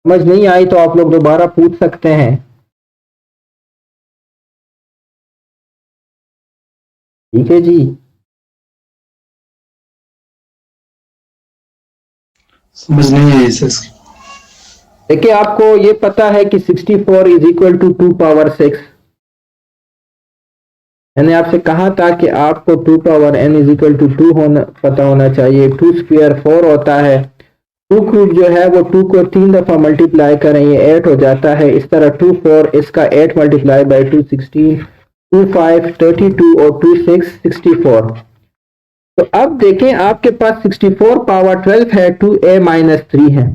समझ नहीं आई तो आप लोग दोबारा पूछ सकते हैं। ठीक है जी,
समझ नहीं आई सर।
देखिए आपको ये पता है कि 64 इज इक्वल टू 2 पावर 6। मैंने आपसे कहा था कि आपको 2 power n is equal to 2 होना पता होना चाहिए। 2 स्क्वायर 4 होता है, 2 क्यूब जो है वो 2 को 3 दफा मल्टीप्लाई करें ये 8 हो जाता है। इस तरह 2 4 इसका 8 मल्टीप्लाई बाई 2 16, 2 5 32 और 2 6 64। तो अब देखें आपके पास 64 पावर 12 है, 2a माइनस 3 है।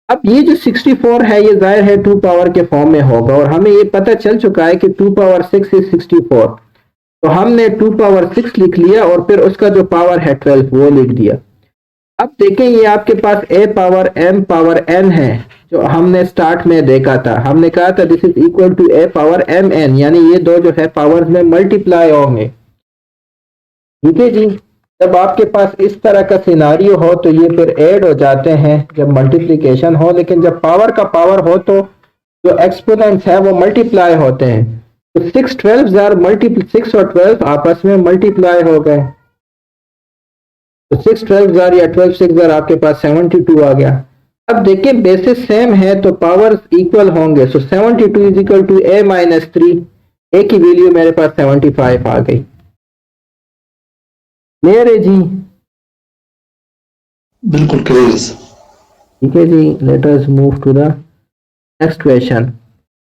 अब ये जो 64 है ये जाहिर है 2 पावर के फॉर्म में होगा, और हमें ये पता चल चुका है कि 2 पावर 6 इज 64, तो हमने 2 पावर 6 लिख लिया और फिर उसका जो पावर है 12 वो लिख दिया। अब देखें ये आपके पास a power m power n है, जो हमने स्टार्ट में देखा था, हमने कहा था this is equal to A power M N, यानी ये दो जो है पावर्स में मल्टीप्लाई होंगे। ठीक है जी। जब आपके पास इस तरह का सिनारियो हो तो ये फिर ऐड हो जाते हैं जब मल्टीप्लिकेशन हो, लेकिन जब पावर का पावर हो तो जो एक्सपोनेंट्स है वो मल्टीप्लाई होते हैं। तो 6 और 12 आपस में मल्टीप्लाई हो गए, तो 6 12 या 12 6 आपके पास 72 आ गया। अब देखिए बेसिस सेम है तो पावर इक्वल होंगे, so 72 is equal to A minus 3, A की वैल्यू मेरे पास 75 आ गई। क्लियर है जी?
बिल्कुल क्लियर।
ठीक है जी, let us move to the next question.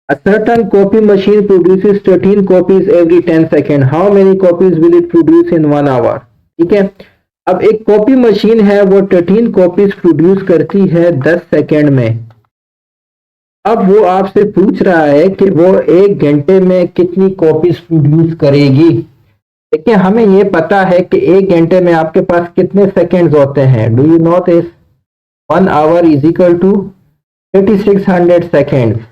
A certain copy machine produces 13 copies every 10 seconds. How many copies will it produce in 1 hour? ठीक है, अब एक कॉपी मशीन है वो 13 कॉपीज प्रोड्यूस करती है 10 सेकेंड में। अब वो आपसे पूछ रहा है कि वो 1 घंटे में कितनी कॉपीज प्रोड्यूस करेगी। देखिए हमें ये पता है कि 1 घंटे में आपके पास कितने सेकेंड्स होते हैं। Do you know this? 1 hour is equal to 3600 seconds.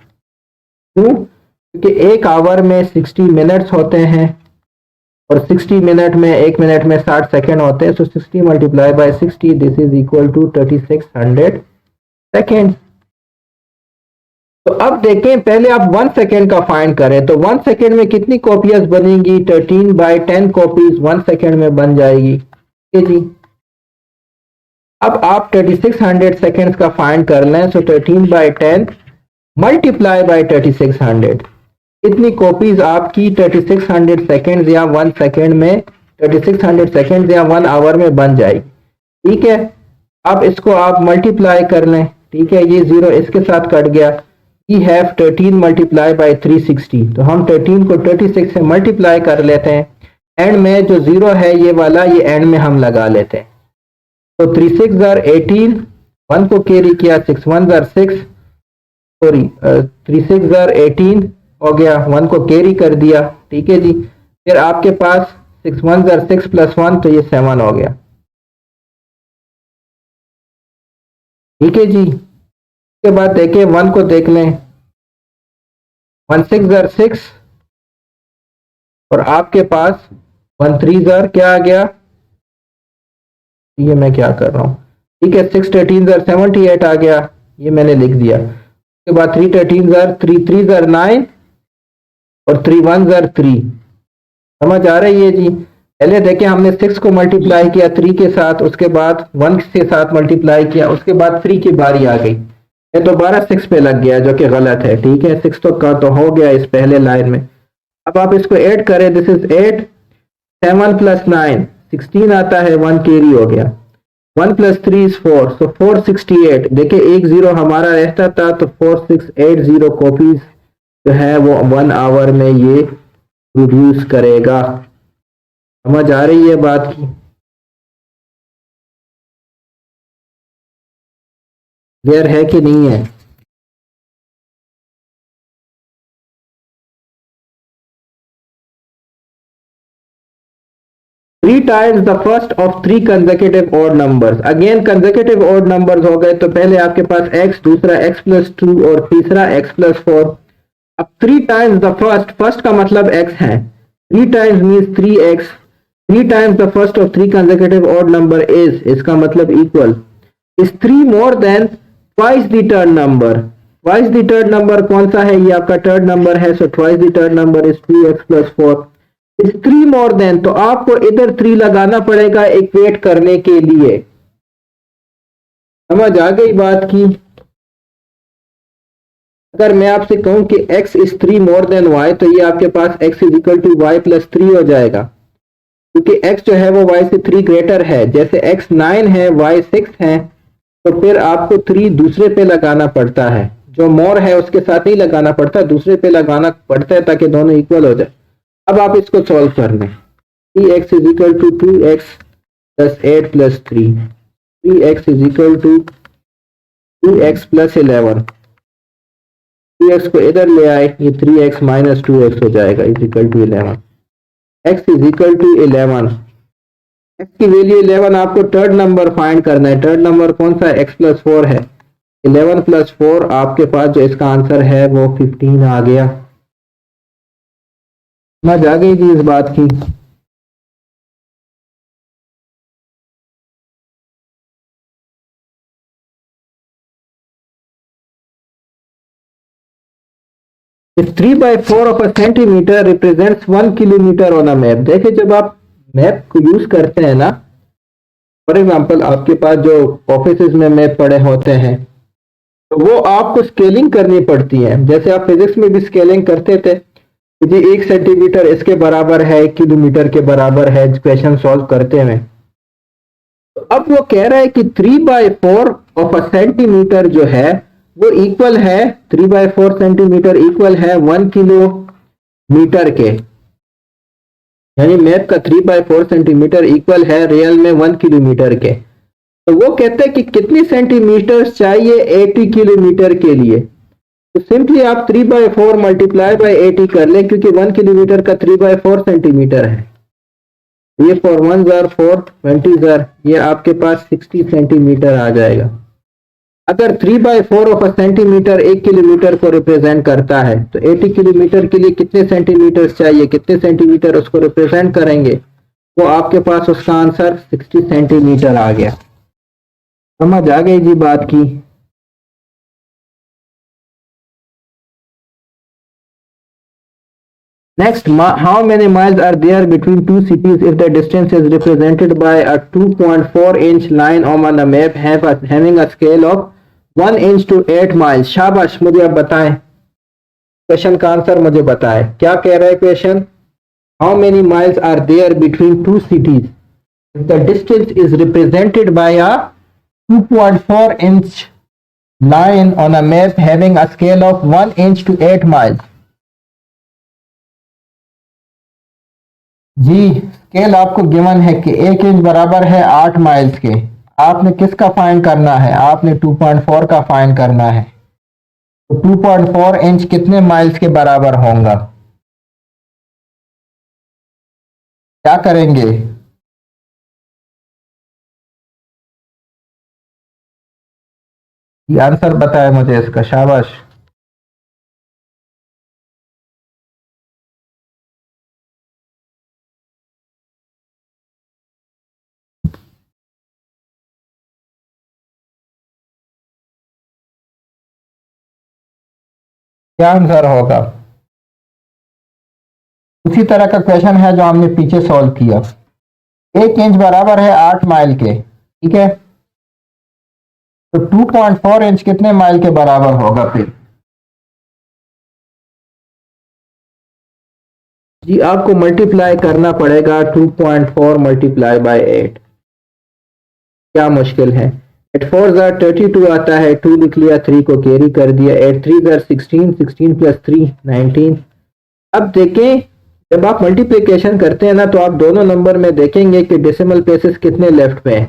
क्यों? क्योंकि 1 आवर में 60 मिनट्स होते हैं और 60 मिनट में 1 मिनट में 60 सेकेंड होते हैं। So 60 multiply by 60, this is equal to 3600 second. तो अब देखें, पहले आप 1 सेकेंड का फाइंड करें तो 1 सेकेंड में कितनी कॉपीज बनेंगी? 13 बाय 10 कॉपीज 1 सेकेंड में बन जाएगी। ठीक है जी। अब आप 3600 सेकेंड्स का फाइंड कर लें, सो 13 बाय 10 मल्टीप्लाई बाय 3600, इतनी कॉपीज आपकी 3600 सेकेंड या 1 सेकेंड में 3600 सेकेंड या 1 आवर में बन जाएगी। ठीक है, अब इसको आप मल्टीप्लाई कर लें। ठीक है, ये 0 इसके साथ कट गया। वी हैव 13 मल्टीप्लाई बाय 360, तो हम 13 को 36 से मल्टीप्लाई कर लेते हैं। एंड में जो 0 है ये वाला, ये एंड में हम लगा लेते हैं। तो 3 6 आर 18, 1 को कैरी किया, 6 1 आर 6, सॉरी 3 6 आर 18 हो गया, 1 को कैरी कर दिया। ठीक है जी। फिर आपके पास 6 1 आर 6 प्लस 1, तो ये 7 हो गया। ठीक है जी। उसके बाद देखें 1 को देख लें, 1 6 आर 6 और आपके पास 1 3 आर क्या आ गया? ये मैं क्या कर रहा हूँ? ठीक है, 6 13 आर 78 आ गया, ये मैंने लिख दिया। उसके बाद 3 13 आर 3 3 आर 9 और 3 1 आर 3। समझ आ रही है जी? पहले देखें हमने 6 को मल्टीप्लाई किया 3 के साथ, उसके बाद 1 के साथ मल्टीप्लाई किया, उसके बाद 3 की बारी आ गई। ये दोबारा 6 पे लग गया जो कि गलत है। ठीक है, 6 तो का तो हो गया इस पहले लाइन में। अब आप इसको ऐड करें, दिस इज 8 7 प्लस 9 16 आता है, 1 कैरी हो गया। 1 प्लस 3 इज 4, सो 468। देखिए 1 0 हमारा रहता था, तो 4680 कॉपीज जो है वो 1 आवर में ये प्रोड्यूस करेगा। समझ आ रही है बात की? क्लियर है कि नहीं है? Three times the first of 3 consecutive odd numbers. Again consecutive odd numbers हो गए, तो पहले आपके पास x, दूसरा x प्लस 2 और तीसरा x प्लस 4। अब 3 टाइम्स द फर्स्ट, फर्स्ट का मतलब x है, 3 times means 3x। 3 times the first of 3 consecutive odd number is, इसका मतलब equal, is 3 more than twice the third number. Twice the third number कौन सा है? ये आपका थर्ड नंबर है, so twice the third number is 2x plus 4। Is 3 more then, तो आपको इधर 3 लगाना पड़ेगा इक्वेट करने के लिए। समझ आ गई बात की? अगर मैं आपसे कहूं कि x is 3 more than y, तो ये आपके पास x is equal to y plus 3 हो जाएगा, क्योंकि x जो है वो y से 3 ग्रेटर है। जैसे x 9 है, y 6 है, तो फिर आपको 3 दूसरे पे लगाना पड़ता है, जो मोर है उसके साथ नहीं लगाना पड़ता, दूसरे पे लगाना पड़ता है ताकि दोनों इक्वल हो जाए। अब आप इसको सॉल्व कर लें। 3x is equal to 2x plus 8 plus 3, 3x is equal to 2x plus 11, 2x को इधर ले आए, ये 3x माइनस 2x हो जाएगा, is equal to 11। x is equal to 11, x की वैल्यू 11, आपको थर्ड नंबर फाइंड करना है। थर्ड नंबर कौन सा है? x प्लस 4 है। 11 प्लस 4 आपके पास जो इसका आंसर है वो 15 आ गया। समझ आ गई जी इस बात की। If 3/4 of a centimeter represents 1 kilometre on a map, देखिए जब आप मैप को यूज करते हैं ना, फॉर एग्जाम्पल आपके पास जो ऑफिस में मैप पड़े होते हैं तो वो आपको स्केलिंग करनी पड़ती है। जैसे आप फिजिक्स में भी स्केलिंग करते थे कि जी 1 सेंटीमीटर इसके बराबर है 1 किलोमीटर के बराबर है क्वेश्चन सॉल्व करते हुए। तो अब वो कह रहा है कि 3/4 ऑफ अ सेंटीमीटर जो है वो इक्वल है 3/4 सेंटीमीटर इक्वल है 1 किलोमीटर के, यानी मैप का 3/4 सेंटीमीटर इक्वल है रियल में 1 किलोमीटर के। तो वो कहते हैं कि कितनी सेंटीमीटर चाहिए 80 किलोमीटर के लिए। तो सिंपली आप 3/4 मल्टीप्लाई बाय 80 कर ले, क्योंकि 1 किलोमीटर का 3/4 सेंटीमीटर है। ये 4 1 जार 4 20 जार, ये आपके पास 60 सेंटीमीटर आ जाएगा। अगर 3/4 ऑफ अ सेंटीमीटर 1 किलोमीटर को रिप्रेजेंट करता है तो 80 किलोमीटर के लिए कितने सेंटीमीटर चाहिए, कितने सेंटीमीटर उसको रिप्रेजेंट करेंगे, तो आपके पास उसका आंसर 60 सेंटीमीटर आ गया। समझ आ गई जी बात की। Next, how many miles are there between two cities if the distance is represented by a 2.4-inch line on a map having a scale of 1 inch to 8 miles? शाबाश, मुझे अब बताएं क्वेश्चन का आंसर, मुझे बताएं क्या कह रहा है question. How many miles are there between two cities if the distance is represented by a 2.4-inch line on a map having a scale of 1 inch to 8 miles? जी स्केल आपको given है कि 1 इंच बराबर है 8 miles के। आपने किसका find करना है, आपने 2.4 का फाइंड करना है। तो 2.4 इंच कितने माइल्स के बराबर होगा, क्या करेंगे। ये आंसर बताए मुझे इसका, शाबाश। क्या आंसर होगा। उसी तरह का क्वेश्चन है जो हमने पीछे सॉल्व किया। 1 इंच बराबर है 8 माइल के, ठीक है। तो 2.4 इंच कितने माइल के बराबर होगा फिर। जी आपको मल्टीप्लाई करना पड़ेगा 2.4 मल्टीप्लाई बाय 8। क्या मुश्किल है। 8 4 जार 32 आता है, 2 लिख लिया, 3 को कैरी कर दिया, 8 3 जार 16, 16 प्लस 3 19। अब देखें जब आप मल्टीप्लिकेशन करते हैं ना तो आप दोनों नंबर में देखेंगे कि डेसिमल प्लेसेस कितने लेफ्ट पे हैं।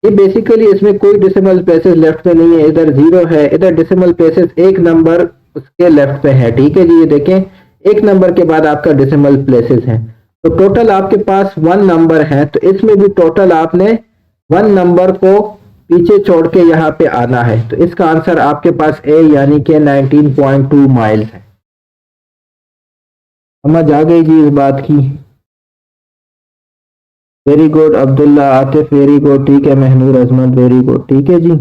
ये बेसिकली इसमें कोई डेसिमल प्लेसेस लेफ्ट पे नहीं है, इधर 0 है, इधर डेसिमल प्लेसेस एक नंबर उसके लेफ्ट पे है, ठीक है जी। ये देखें एक नंबर के बाद आपका डेसिमल प्लेसेस है, तो टोटल आपके पास 1 नंबर है। तो इसमें भी टोटल आपने 1 नंबर को पीछे छोड़ के यहाँ पे आना है। तो इसका आंसर आपके पास ए यानी कि 19.2 माइल्स है। समझ आ गई जी इस बात की। Very good Abdullah, Atif very good, ठीक है। महनूर अजमत वेरी गुड, ठीक है जी।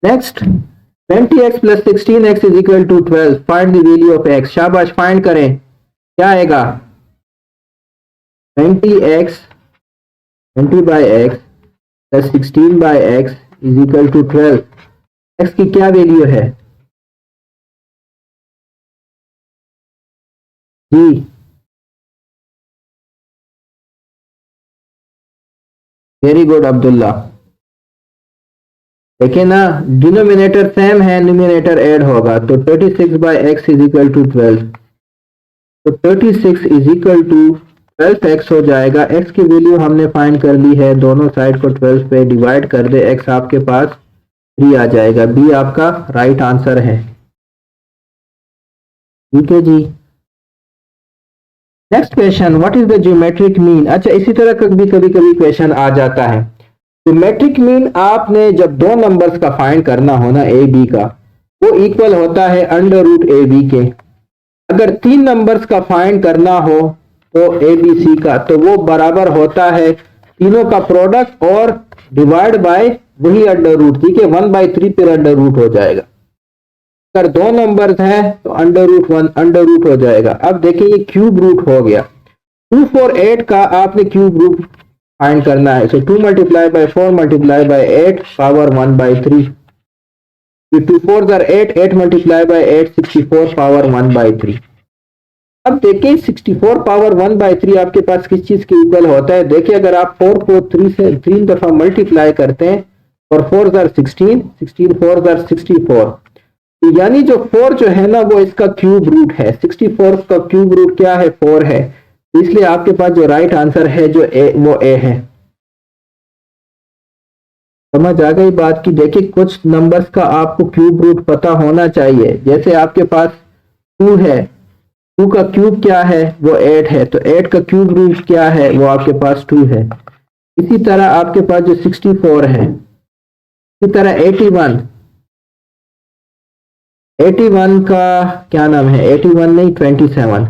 Next 20x plus 16x is equal to 12, find the value of x। शाबाश, फाइंड करें, क्या आएगा। 20x 20/x plus 16/x is equal to 12। x की क्या वैल्यू है जी। Very good Abdullah. देखिए ना डिनोमिनेटर सेम है, न्यूमिनेटर ऐड होगा, तो 36/x इज इक्वल टू 12। तो 36 इज इक्वल टू 12x हो जाएगा। x की वैल्यू हमने फाइंड कर ली है, दोनों साइड को 12 पे डिवाइड कर दे, x आपके पास 3 आ जाएगा। बी आपका राइट आंसर है, ठीक है जी। Next question, what is the geometric mean. अच्छा इसी तरह का भी कभी कभी क्वेश्चन आ जाता है। तो मैट्रिक मीन आपने जब दो नंबर्स का फाइंड करना हो ना ए बी का, वो इक्वल होता है अंडर रूट ए बी के। अगर तीन नंबर्स का फाइंड करना हो तो ए बी सी का, तो वो बराबर होता है तीनों का प्रोडक्ट और डिवाइड बाय वही अंडर रूट, ठीक है, 1/3 फिर अंडर रूट हो जाएगा। अगर दो नंबर्स हैं तो अंडर रूट 1 अंडर रूट हो जाएगा। अब देखिए ये क्यूब रूट हो गया, 2 4 8 का आपने क्यूब रूट फाइंड करना है। सो 2 multiply by 4 multiply by 8 power 1/3। 2 4 are 8, 8 multiply by 8 64 power 1/3। अब देखिए 64 पावर 1/3 आपके पास किस चीज के इक्वल होता है। देखिए अगर आप 4 को 3 से 3 दफा मल्टीप्लाई करते हैं और 4 are 16, 16 4 are 64, तो यानी जो 4 जो है ना वो इसका क्यूब रूट है। 64 का क्यूब रूट क्या है, 4 है। इसलिए आपके पास जो राइट आंसर है जो ए, वो ए है। समझ आ गई बात की। देखिए कुछ नंबर्स का आपको क्यूब रूट पता होना चाहिए। जैसे आपके पास 2 है, 2 का क्यूब क्या है, वो 8 है, तो 8 का क्यूब रूट क्या है, वो आपके पास 2 है। इसी तरह आपके पास जो 64 है, इसी तरह 81, 81 का क्या नाम है, 81 नहीं 27,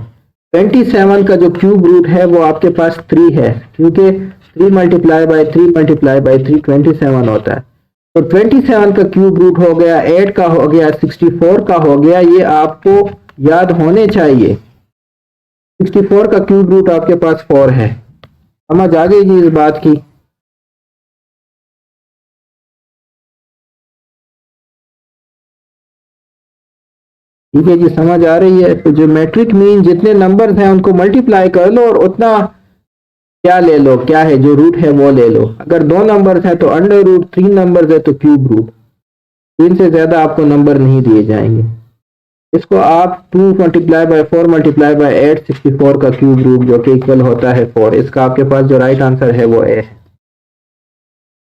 27 का जो क्यूब रूट है वो आपके पास 3 है, क्योंकि 3 मल्टीप्लाई बाय 3 मल्टीप्लाई बाय 3 27 होता है। तो 27 का क्यूब रूट हो गया, 8 का हो गया, 64 का हो गया। ये आपको याद होने चाहिए। 64 का क्यूब रूट आपके पास 4 है। समझ आ गई जी इस बात की। ठीक है जी, समझ आ रही है। तो जो मैट्रिक मीन जितने नंबर्स हैं उनको मल्टीप्लाई कर लो और उतना क्या ले लो, क्या है जो रूट है वो ले लो। अगर दो नंबर्स हैं तो अंडर रूट, तीन नंबर्स है तो क्यूब रूट। तीन से ज्यादा आपको नंबर नहीं दिए जाएंगे। इसको आप 2 मल्टीप्लाई बाय 4 मल्टीप्लाई बाय 8 64 का क्यूब रूट जो कि इक्वल होता है 4। इसका आपके पास जो राइट आंसर है वो ए है।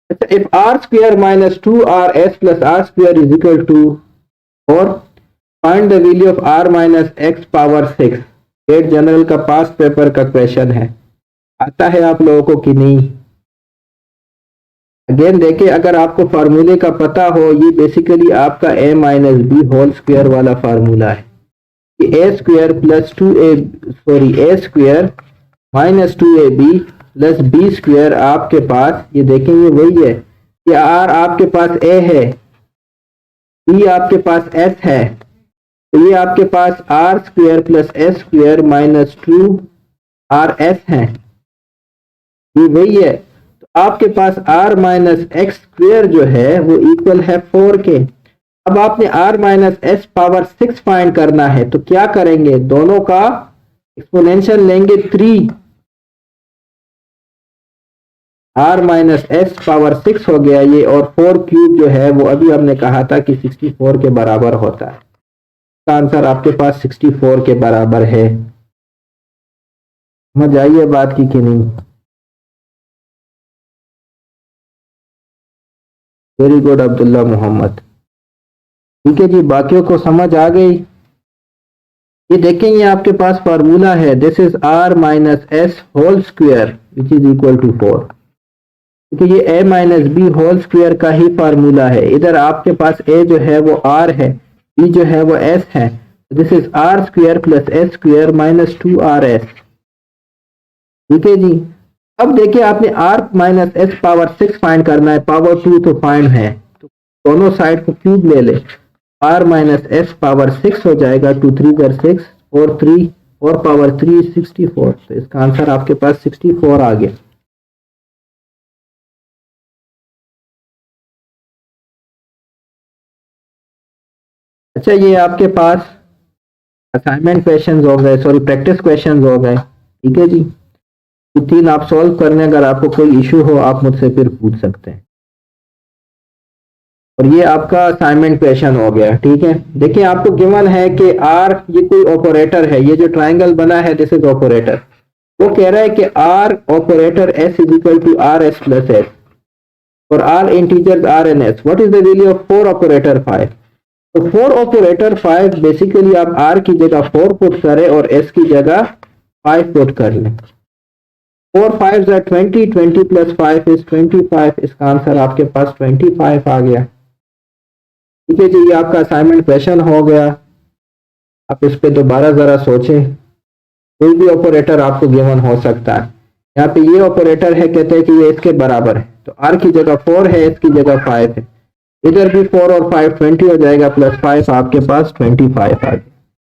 अच्छा, if R square minus 2RS plus R square is equal to 4, find the value of r minus X power 6। GAT general का पास पेपर का क्वेश्चन है। आता है आप लोगों को कि नहीं। अगेन देखिए अगर आपको फार्मूले का पता हो, ये बेसिकली आपका a minus B whole square वाला फार्मूला है कि a स्क्वायर plus 2a, sorry a square minus 2ab plus b square आपके पास, ये देखेंगे वही है कि r आपके पास a है, b आपके पास s है, तो ये आपके पास r square plus s square minus 2RS है, ये वही है। तो आपके पास r माइनस एक्स स्क्वायर जो है वो इक्वल है 4 के। अब आपने r minus S power 6 find करना है, तो क्या करेंगे, दोनों का एक्सपोनेंशियल लेंगे 3। r माइनस एस पावर 6 हो गया ये, और 4 क्यूब जो है वो अभी हमने कहा था कि 64 के बराबर होता है। इसका आंसर आपके पास 64 के बराबर है। समझ आइए बात की कि नहीं। Very good Abdullah Mohammad. ठीक है जी, बाकियों को समझ आ गई। ये देखेंगे आपके पास फार्मूला है, this is r minus S whole square which is equal to 4। क्योंकि ये a minus B whole square का ही फार्मूला है। इधर आपके पास a जो है वो r है, b जो है वो s है। This is r square plus S square minus 2RS। ठीक है जी। अब देखिए आपने r minus S power 6 find करना है, पावर 2 तो फाइंड है, तो दोनों साइड को क्यूब ले ले। r माइनस एस पावर 6 हो जाएगा, 2 3 are 6 और 3 और पावर 3 64। तो इसका आंसर आपके पास 64 आ गया। अच्छा, ये आपके पास असाइनमेंट क्वेश्चंस हो गए, सॉरी प्रैक्टिस क्वेश्चंस हो गए। ठीक है जी, ये 3 आप सॉल्व करने, अगर आपको कोई इशू हो आप मुझसे फिर पूछ सकते हैं। और ये आपका असाइनमेंट क्वेश्चन हो गया। ठीक है, देखिए आपको गिवन है कि आर ये कोई ऑपरेटर है, ये जो ट्राइंगल बना है दिस इज ऑपरेटर। वो कह रहा है कि R operator S is equal to R S plus S और R integers R N S. What is the value of 4 operator 5। तो 4 ऑपरेटर 5 बेसिकली आप आर की जगह 4 पुट करें और एस की जगह 5 पुट कर लें। 4 5 are 20, 20 plus 5 is 25। इसका आंसर आपके पास 25 आ गया। ठीक है जी, ये आपका असाइनमेंट क्वेश्चन हो गया। आप इस पे दोबारा जरा सोचें, कोई भी ऑपरेटर आपको गिवन हो सकता है। यहाँ पे ये ऑपरेटर है, कहते हैं कि ये इसके बराबर है, तो r की जगह 4 है, इसकी जगह 5 है। इधर भी 4 और 5 20 हो जाएगा, प्लस 5 आपके पास 25 आ गया।